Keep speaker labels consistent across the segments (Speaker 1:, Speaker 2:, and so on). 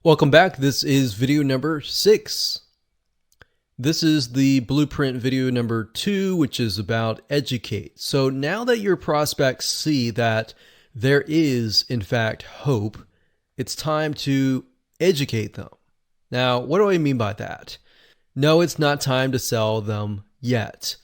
Speaker 1: Welcome back. This is video number 6. This is the blueprint video number 2, which is about educate. So now that your prospects see that there is, in fact, hope, it's time to educate them. Now, what do I mean by that? No, it's not time to sell them yet.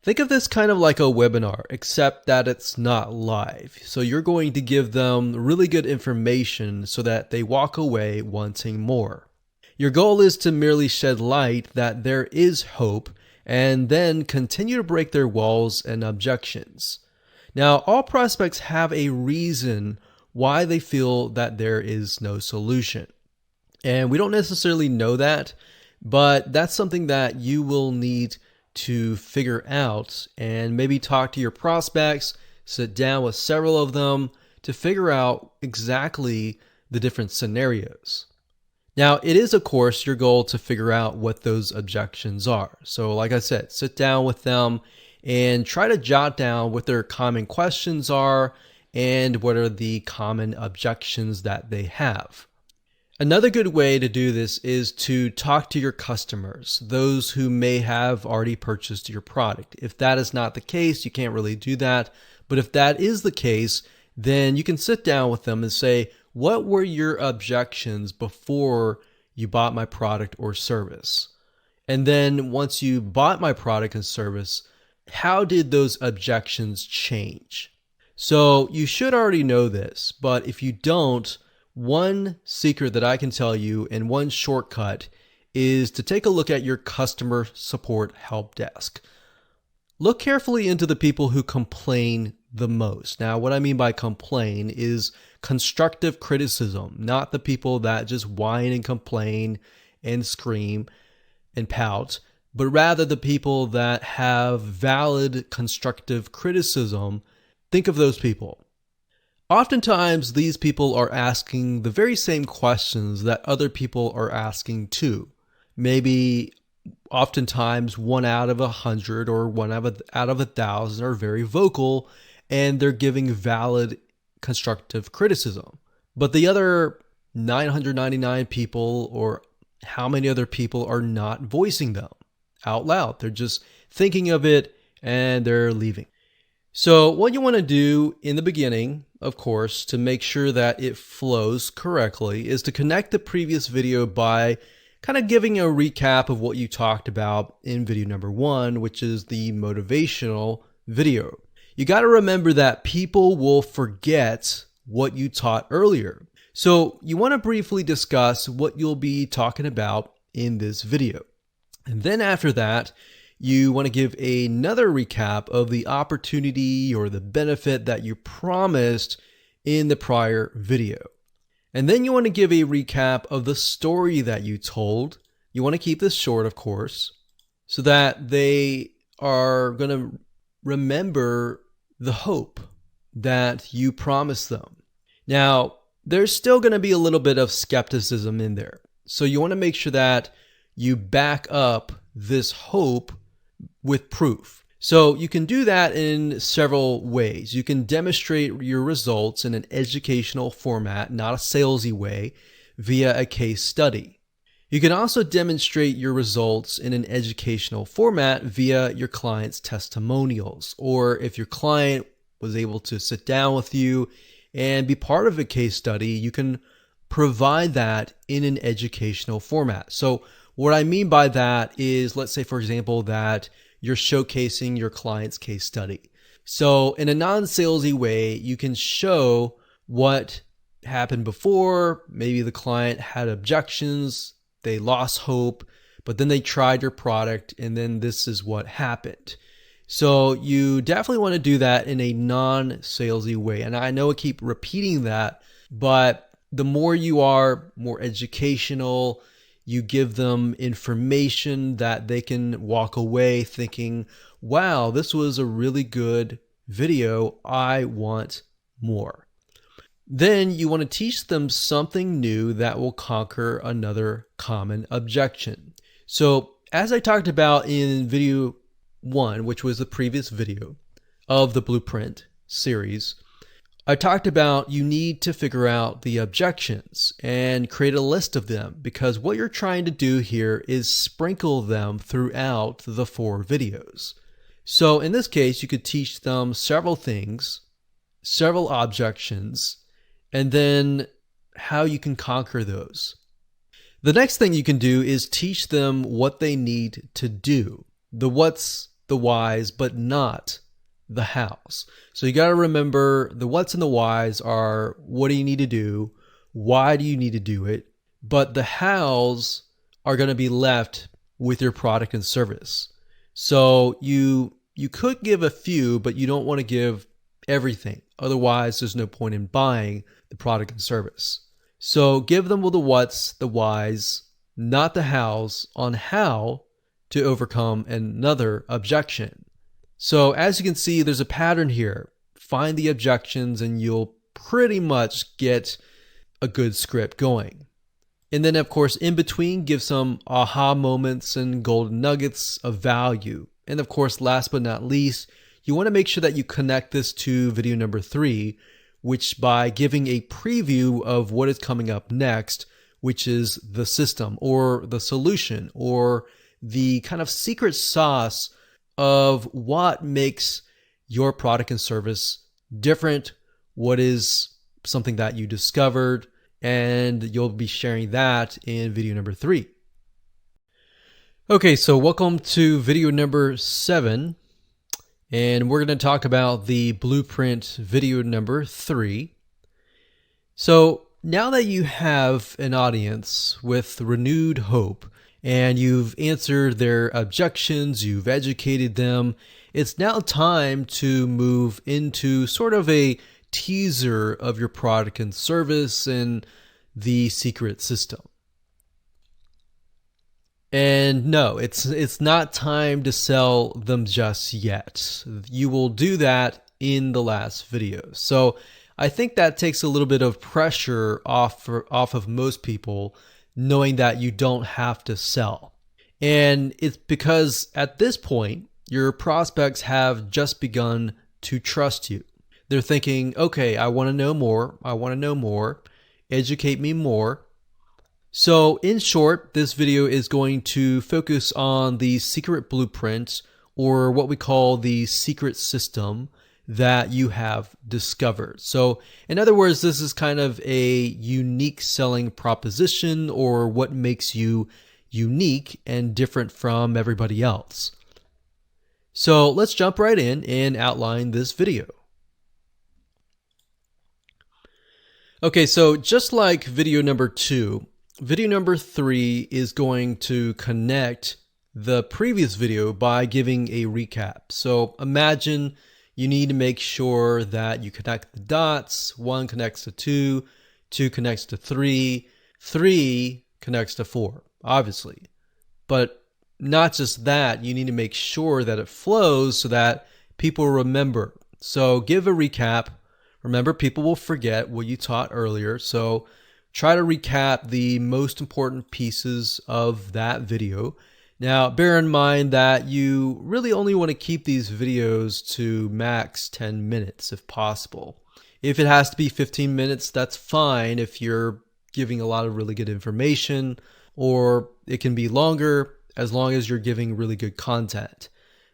Speaker 1: Think of this kind of like a webinar, except that it's not live. So you're going to give them really good information so that they walk away wanting more. Your goal is to merely shed light that there is hope and then continue to break their walls and objections. Now, all prospects have a reason why they feel that there is no solution. And we don't necessarily know that, but that's something that you will need to figure out and maybe talk to your prospects, sit down with several of them to figure out exactly the different scenarios. Now, it is, of course, your goal to figure out what those objections are. So like I said, sit down with them and try to jot down what their common questions are and what are the common objections that they have. Another good way to do this is to talk to your customers, those who may have already purchased your product. If that is not the case, you can't really do that. But if that is the case, then you can sit down with them and say, what were your objections before you bought my product or service? And then once you bought my product and service, how did those objections change? So you should already know this, but if you don't, one secret that I can tell you and one shortcut is to take a look at your customer support help desk. Look carefully into the people who complain the most. Now, what I mean by complain is constructive criticism, not the people that just whine and complain and scream and pout, but rather the people that have valid constructive criticism. Think of those people. Oftentimes, these people are asking the very same questions that other people are asking too. Maybe oftentimes 1 out of 100 or 1 out of 1,000 are very vocal and they're giving valid constructive criticism. But the other 999 people, or how many other people, are not voicing them out loud. They're just thinking of it and they're leaving. So what you want to do in the beginning, of course, to make sure that it flows correctly, is to connect the previous video by kind of giving a recap of what you talked about in video number 1, which is the motivational video. You got to remember that people will forget what you taught earlier. So you want to briefly discuss what you'll be talking about in this video. And then after that, you want to give another recap of the opportunity or the benefit that you promised in the prior video. And then you want to give a recap of the story that you told. You want to keep this short, of course, so that they are going to remember the hope that you promised them. Now, there's still going to be a little bit of skepticism in there. So you want to make sure that you back up this hope with proof. So you can do that in several ways. You can demonstrate your results in an educational format, not a salesy way, via a case study. You can also demonstrate your results in an educational format via your client's testimonials, or if your client was able to sit down with you and be part of a case study, you can provide that in an educational format. So what I mean by that is, let's say, for example, that you're showcasing your client's case study. So in a non-salesy way, you can show what happened before. Maybe the client had objections, they lost hope, but then they tried your product and then this is what happened. So you definitely want to do that in a non-salesy way. And I know I keep repeating that, but the more you are more educational, you give them information that they can walk away thinking, wow, this was a really good video. I want more. Then you want to teach them something new that will conquer another common objection. So as I talked about in video 1, which was the previous video of the Blueprint series, I talked about you need to figure out the objections and create a list of them, because what you're trying to do here is sprinkle them throughout the 4 videos. So in this case, you could teach them several things, several objections, and then how you can conquer those. The next thing you can do is teach them what they need to do. The what's, the whys, but not the hows. So you got to remember the what's and the whys are what do you need to do? Why do you need to do it? But the hows are going to be left with your product and service. So you could give a few, but you don't want to give everything. Otherwise, there's no point in buying the product and service. So give them the what's, the whys, not the hows, on how to overcome another objection. So as you can see, there's a pattern here. Find the objections and you'll pretty much get a good script going. And then of course, in between, give some aha moments and golden nuggets of value. And of course, last but not least, you want to make sure that you connect this to video number 3, which by giving a preview of what is coming up next, which is the system or the solution or the kind of secret sauce of what makes your product and service different, what is something that you discovered, and you'll be sharing that in video number 3. Okay, so welcome to video number 7, and we're going to talk about the blueprint video number 3. So now that you have an audience with renewed hope, and you've answered their objections, you've educated them, it's now time to move into sort of a teaser of your product and service and the secret system. And no, it's not time to sell them just yet. You will do that in the last video. So I think that takes a little bit of pressure off of most people, knowing that you don't have to sell. And it's because at this point, your prospects have just begun to trust you. They're thinking, okay, I want to know more. I want to know more. Educate me more. So in short, this video is going to focus on the secret blueprint, or what we call the secret system that you have discovered. So in other words, this is kind of a unique selling proposition, or what makes you unique and different from everybody else. So let's jump right in and outline this video. Okay, so just like video number 2, video number 3 is going to connect the previous video by giving a recap. So imagine you need to make sure that you connect the dots. 1 connects to 2, 2 connects to 3, 3 connects to 4, obviously. But not just that, you need to make sure that it flows so that people remember. So give a recap. Remember, people will forget what you taught earlier. So try to recap the most important pieces of that video. Now, bear in mind that you really only want to keep these videos to max 10 minutes if possible. If it has to be 15 minutes, that's fine if you're giving a lot of really good information, or it can be longer as long as you're giving really good content.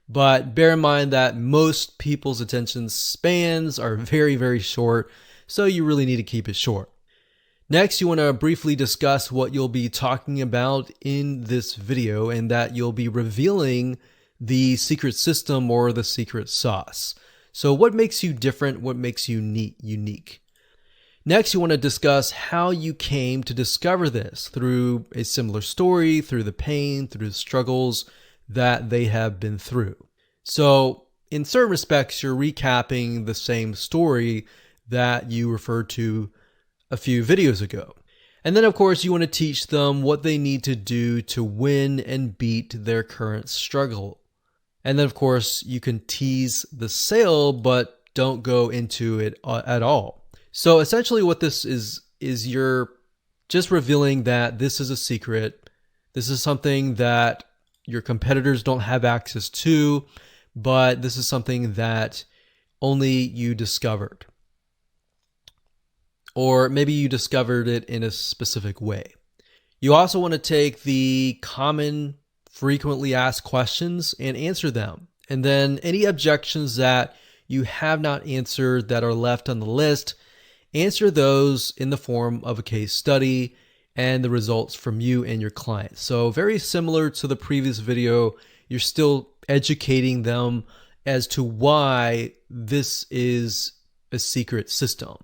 Speaker 1: But bear in mind that most people's attention spans are very, very short, so you really need to keep it short. Next, you want to briefly discuss what you'll be talking about in this video, and that you'll be revealing the secret system or the secret sauce. So what makes you different? What makes you unique? Next, you want to discuss how you came to discover this through a similar story, through the pain, through the struggles that they have been through. So in certain respects, you're recapping the same story that you referred to a few videos ago. And then of course you want to teach them what they need to do to win and beat their current struggle. And then of course you can tease the sale, but don't go into it at all. So essentially what this is you're just revealing that this is a secret. This is something that your competitors don't have access to, but this is something that only you discovered. or maybe you discovered it in a specific way. You also want to take the common, frequently asked questions and answer them. And then any objections that you have not answered that are left on the list, answer those in the form of a case study and the results from you and your client. So very similar to the previous video, you're still educating them as to why this is a secret system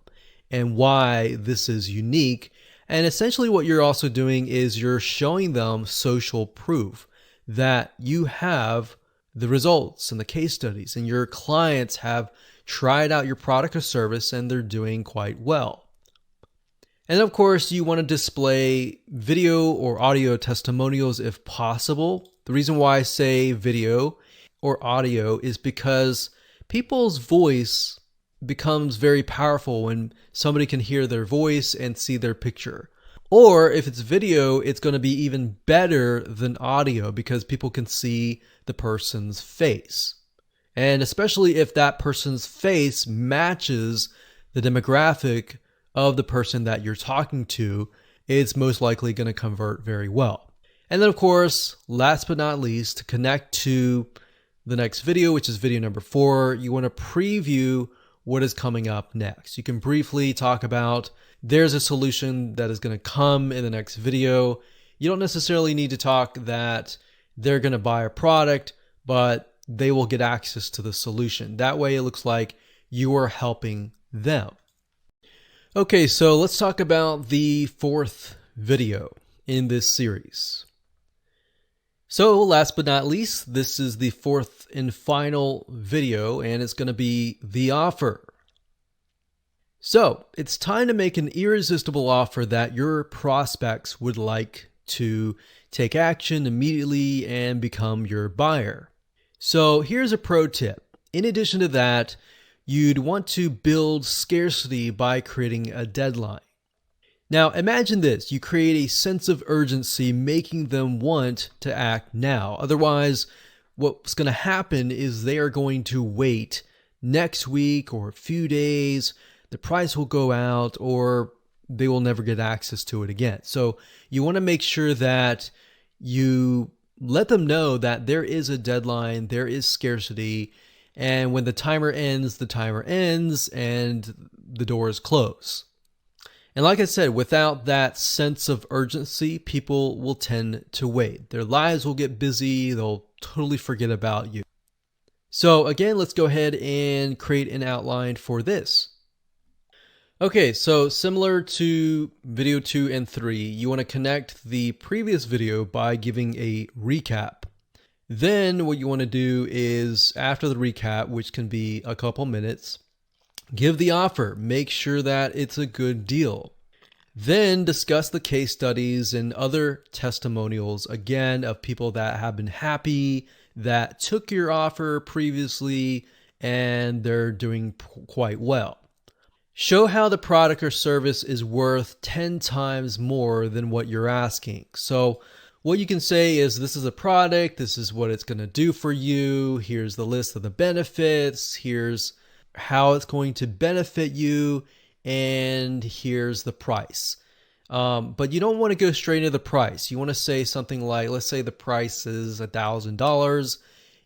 Speaker 1: and why this is unique. And essentially what you're also doing is you're showing them social proof that you have the results and the case studies and your clients have tried out your product or service and they're doing quite well. And of course, you want to display video or audio testimonials if possible. The reason why I say video or audio is because people's voice becomes very powerful when somebody can hear their voice and see their picture. Or if it's video, it's going to be even better than audio because people can see the person's face. And especially if that person's face matches the demographic of the person that you're talking to, it's most likely going to convert very well. And then of course, last but not least, to connect to the next video, which is video number 4, you want to preview what is coming up next. You can briefly talk about there's a solution that is going to come in the next video. You don't necessarily need to talk that they're going to buy a product, but they will get access to the solution. That way it looks like you are helping them. Okay, so let's talk about the 4th video in this series. So last but not least, this is the 4th and final video, and it's going to be the offer. So it's time to make an irresistible offer that your prospects would like to take action immediately and become your buyer. So here's a pro tip. In addition to that, you'd want to build scarcity by creating a deadline. Now imagine this, you create a sense of urgency, making them want to act now. Otherwise, what's going to happen is they are going to wait next week or a few days, the price will go out, or they will never get access to it again. So you want to make sure that you let them know that there is a deadline, there is scarcity, and when the timer ends and the doors close. And like I said, without that sense of urgency, people will tend to wait. Their lives will get busy, they'll totally forget about you. So again, let's go ahead and create an outline for this. Okay, so similar to video 2 and 3, you want to connect the previous video by giving a recap. Then what you want to do is, after the recap, which can be a couple minutes, give the offer. Make sure that it's a good deal. Then discuss the case studies and other testimonials, again, of people that have been happy, that took your offer previously, and they're doing quite well. Show how the product or service is worth 10 times more than what you're asking. So what you can say is, this is a product, this is what it's going to do for you, here's the list of the benefits, here's how it's going to benefit you, and here's the price. But you don't want to go straight into the price. You want to say something like, let's say the price is $1,000.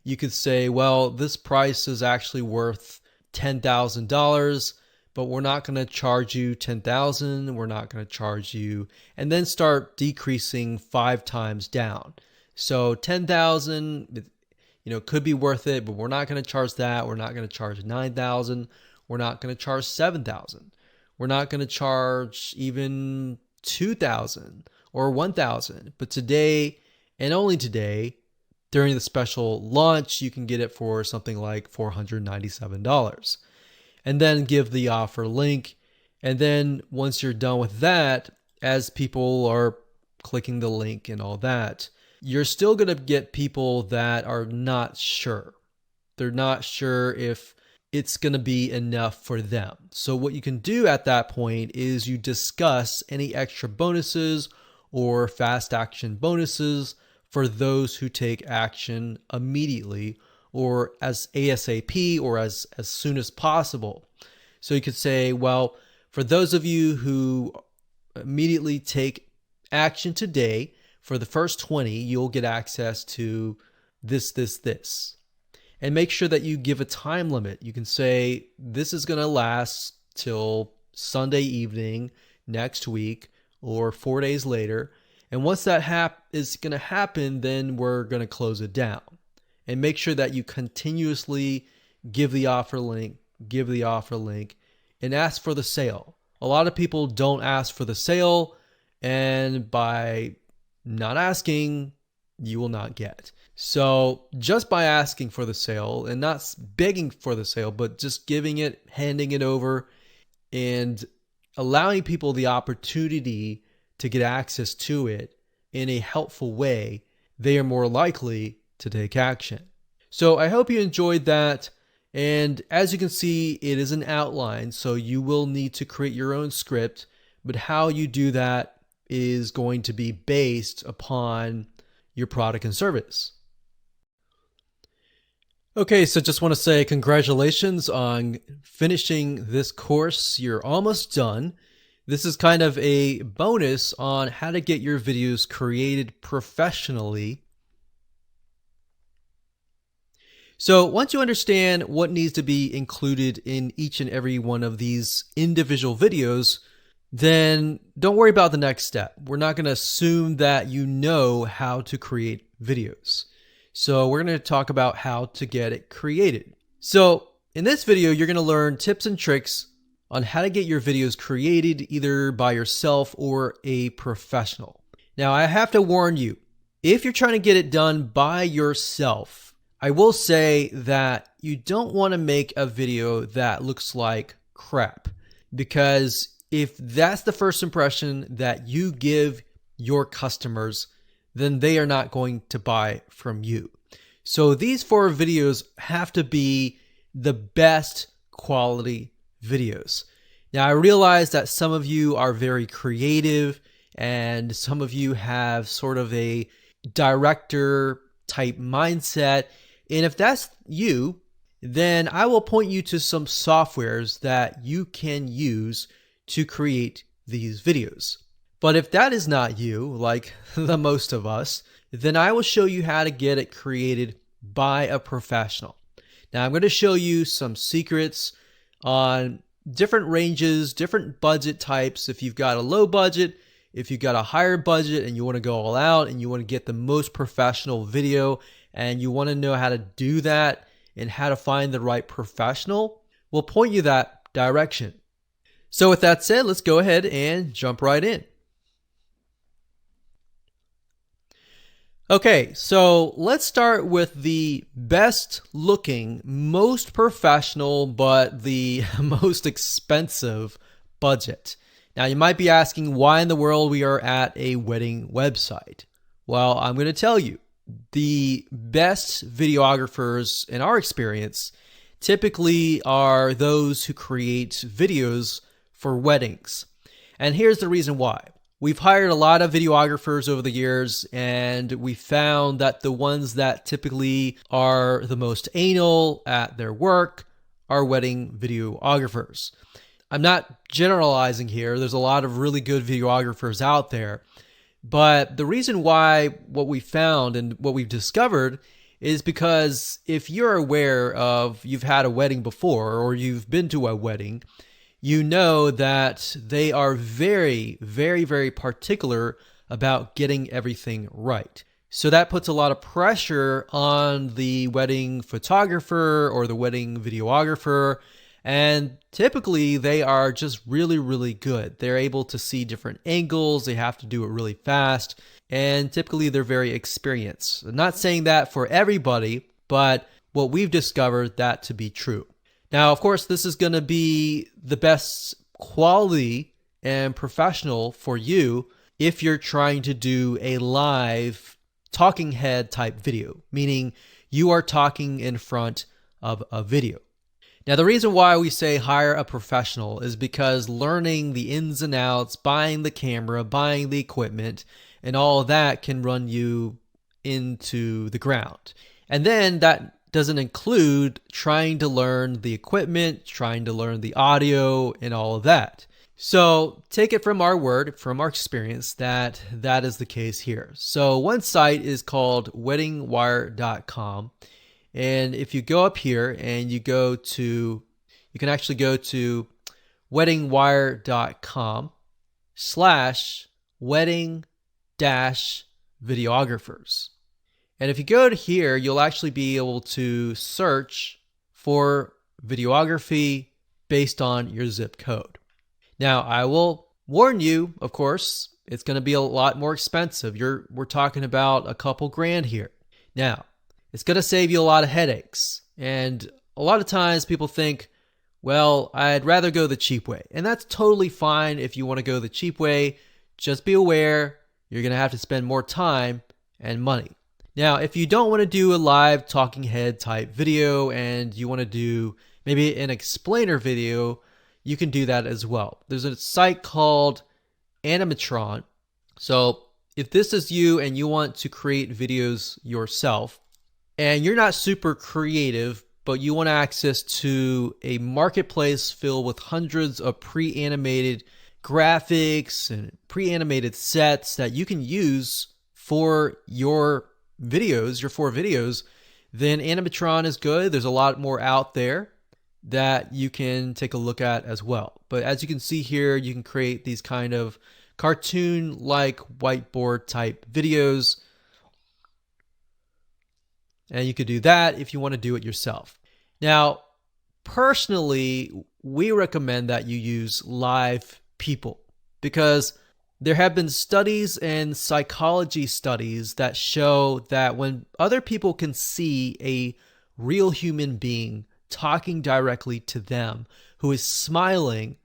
Speaker 1: You could say, well, this price is actually worth $10,000. But we're not going to charge you $10,000. We're not going to charge you, and then start decreasing 5 times down. So $10,000, could be worth it, but we're not going to charge that. We're not going to charge $9,000. We're not going to charge $7,000. We're not going to charge even $2,000 or $1,000. But today, and only today, during the special launch, you can get it for something like $497. And then give the offer link. And then once you're done with that, as people are clicking the link and all that, you're still going to get people that are not sure. They're not sure if it's going to be enough for them. So what you can do at that point is you discuss any extra bonuses or fast action bonuses for those who take action immediately, or as ASAP, or as soon as possible. So you could say, well, for those of you who immediately take action today, for the first 20, you'll get access to this. And make sure that you give a time limit. You can say, this is going to last till Sunday evening next week or 4 days later. And once that is going to happen, then we're going to close it down. And make sure that you continuously give the offer link, and ask for the sale. A lot of people don't ask for the sale, and by not asking, you will not get. So just by asking for the sale and not begging for the sale, but just giving it, handing it over, and allowing people the opportunity to get access to it in a helpful way, they are more likely to take action. So I hope you enjoyed that. And as you can see, it is an outline, so you will need to create your own script, but how you do that is going to be based upon your product and service. Okay, so just want to say congratulations on finishing this course. You're almost done. This is kind of a bonus on how to get your videos created professionally. So once you understand what needs to be included in each and every one of these individual videos, then don't worry about the next step. We're not going to assume that you know how to create videos. So we're going to talk about how to get it created. So in this video, you're going to learn tips and tricks on how to get your videos created either by yourself or a professional. Now, I have to warn you, if you're trying to get it done by yourself, I will say that you don't want to make a video that looks like crap, because if that's the first impression that you give your customers, then they are not going to buy from you. So these 4 videos have to be the best quality videos. Now, I realize that some of you are very creative and some of you have sort of a director type mindset. And if that's you, then I will point you to some softwares that you can use to create these videos. But if that is not you, like the most of us, then I will show you how to get it created by a professional. Now, I'm going to show you some secrets on different ranges, different budget types. If you've got a low budget, if you've got a higher budget and you want to go all out and you want to get the most professional video and you want to know how to do that and how to find the right professional, we'll point you that direction. So with that said, let's go ahead and jump right in. Okay, so let's start with the best looking, most professional, but the most expensive budget. Now, you might be asking why in the world we are at a wedding website. Well, I'm going to tell you, the best videographers in our experience typically are those who create videos for weddings. And here's the reason why. We've hired a lot of videographers over the years, and we found that the ones that typically are the most anal at their work are wedding videographers. I'm not generalizing here. There's a lot of really good videographers out there. But the reason why what we found and what we've discovered is because if you're aware of you've had a wedding before or you've been to a wedding, you know that they are very, very, very particular about getting everything right. So that puts a lot of pressure on the wedding photographer or the wedding videographer. And typically they are just really, really good. They're able to see different angles. They have to do it really fast. And typically they're very experienced. I'm not saying that for everybody, but what we've discovered that to be true. Now, of course, this is going to be the best quality and professional for you if you're trying to do a live talking head type video, meaning you are talking in front of a video. Now, the reason why we say hire a professional is because learning the ins and outs, buying the camera, buying the equipment, and all of that can run you into the ground. And then that doesn't include trying to learn the equipment, trying to learn the audio, and all of that. So take it from our word, from our experience, that that is the case here. So one site is called weddingwire.com. And if you go up here and you can actually go to weddingwire.com/wedding dash videographers. And if you go to here, you'll actually be able to search for videography based on your zip code. Now, I will warn you, of course, it's going to be a lot more expensive. We're talking about a couple grand here. Now, it's going to save you a lot of headaches. And a lot of times people think, well, I'd rather go the cheap way. And that's totally fine if you want to go the cheap way. Just be aware you're going to have to spend more time and money. Now, if you don't want to do a live talking head type video and you want to do maybe an explainer video, you can do that as well. There's a site called Animatron. So if this is you and you want to create videos yourself and you're not super creative, but you want access to a marketplace filled with hundreds of pre-animated graphics and pre-animated sets that you can use for your videos, your 4 videos, then Animatron is good. There's a lot more out there that you can take a look at as well. But as you can see here, you can create these kind of cartoon-like whiteboard type videos. And you could do that if you want to do it yourself. Now, personally, we recommend that you use live people because there have been studies and psychology studies that show that when other people can see a real human being talking directly to them who is smiling,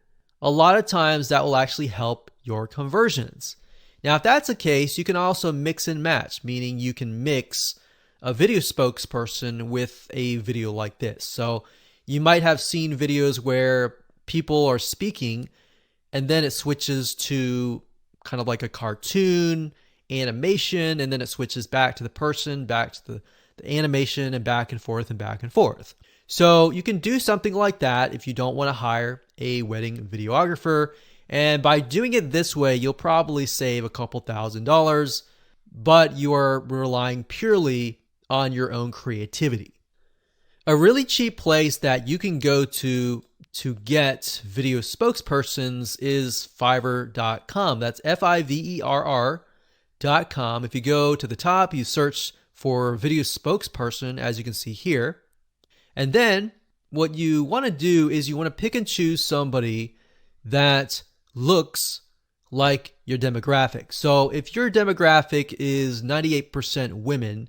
Speaker 1: a lot of times that will actually help your conversions. Now, if that's the case, you can also mix and match, meaning you can mix a video spokesperson with a video like this. So you might have seen videos where people are speaking and then it switches to kind of like a cartoon animation, and then it switches back to the person, back to the animation, and back and forth and back and forth. So you can do something like that if you don't want to hire a wedding videographer. And by doing it this way, you'll probably save a couple $1,000s, but you are relying purely on your own creativity. A really cheap place that you can go to get video spokespersons is Fiverr.com. That's Fiverr.com. If you go to the top, you search for video spokesperson, as you can see here. And then what you want to do is you want to pick and choose somebody that looks like your demographic. So if your demographic is 98% women,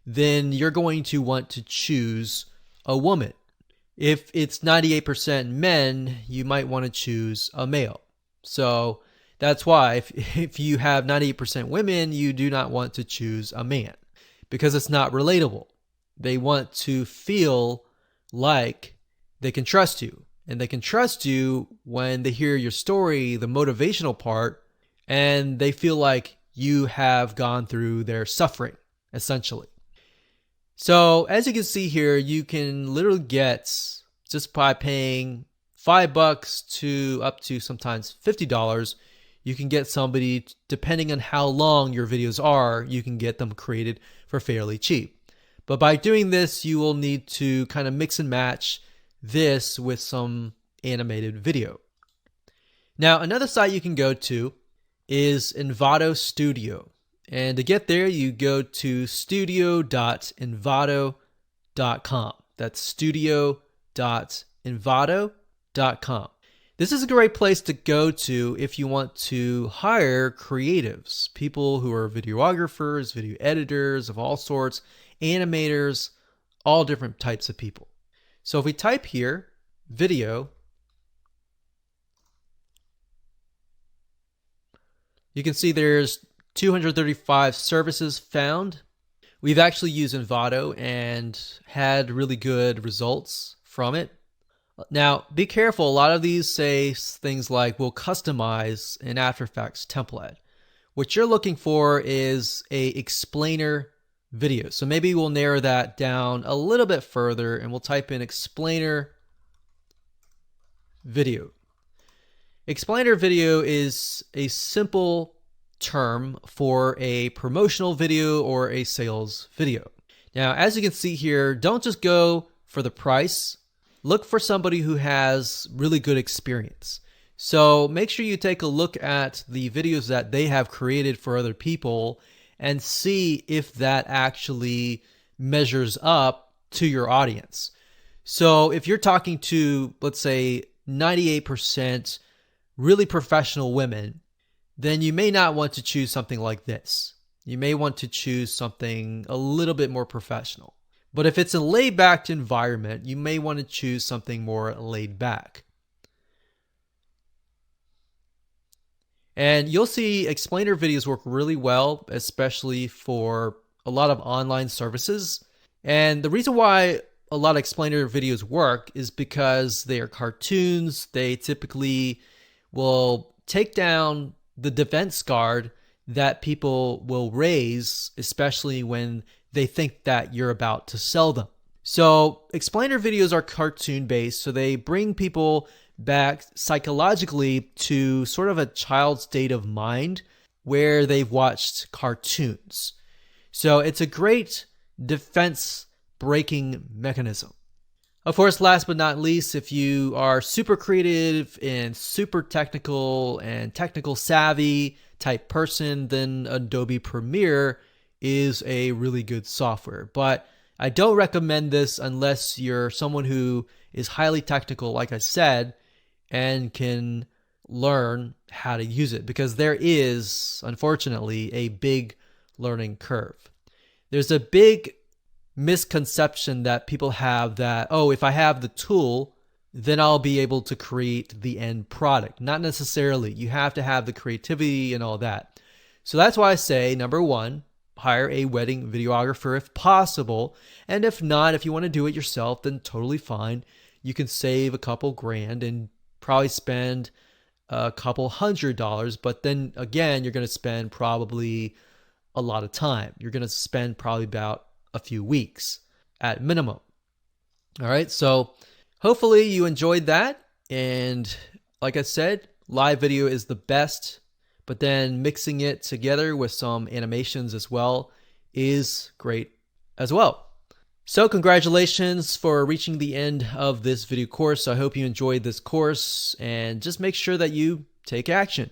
Speaker 1: then you're going to want to choose a woman. If it's 98% men, you might want to choose a male. So that's why if you have 98% women, you do not want to choose a man because it's not relatable. They want to feel like they can trust you. And they can trust you when they hear your story, the motivational part, and they feel like you have gone through their suffering, essentially. So as you can see here, you can literally get, just by paying $5 to up to sometimes $50, you can get somebody, depending on how long your videos are, you can get them created for fairly cheap. But by doing this, you will need to kind of mix and match this with some animated video. Now, another site you can go to is Envato Studio. And to get there, you go to studio.envato.com. That's studio.envato.com. This is a great place to go to if you want to hire creatives, people who are videographers, video editors of all sorts, animators, all different types of people. So if we type here, video, you can see there's 235 services found. We've actually used Envato and had really good results from it. Now, be careful. A lot of these say things like, we'll customize an After Effects template. What you're looking for is a explainer video. So maybe we'll narrow that down a little bit further and we'll type in explainer video. Explainer video is a simple term for a promotional video or a sales video. Now, as you can see here, don't just go for the price. Look for somebody who has really good experience. So make sure you take a look at the videos that they have created for other people and see if that actually measures up to your audience. So if you're talking to, let's say, 98% really professional women, then you may not want to choose something like this. You may want to choose something a little bit more professional. But if it's a laid-back environment, you may want to choose something more laid back. And you'll see explainer videos work really well, especially for a lot of online services. And the reason why a lot of explainer videos work is because they are cartoons. They typically will take down the defense guard that people will raise, especially when they think that you're about to sell them. So explainer videos are cartoon based, so they bring people back psychologically to sort of a child's state of mind where they've watched cartoons. So it's a great defense breaking mechanism. Of course, last but not least, if you are super creative and super technical and technical savvy type person, then Adobe Premiere is a really good software. But I don't recommend this unless you're someone who is highly technical, like I said, and can learn how to use it, because there is, unfortunately, a big learning curve. There's a big misconception that people have that, oh, if I have the tool, then I'll be able to create the end product. Not necessarily. You have to have the creativity and all that. So that's why I say, number one, hire a wedding videographer if possible. And if not, if you want to do it yourself, then totally fine. You can save a couple grand and probably spend a couple $100, but then again, you're going to spend probably a lot of time. You're going to spend probably about a few weeks at minimum. All right, so hopefully you enjoyed that. And like I said, live video is the best, but then mixing it together with some animations as well is great as well. So congratulations for reaching the end of this video course. I hope you enjoyed this course, and just make sure that you take action.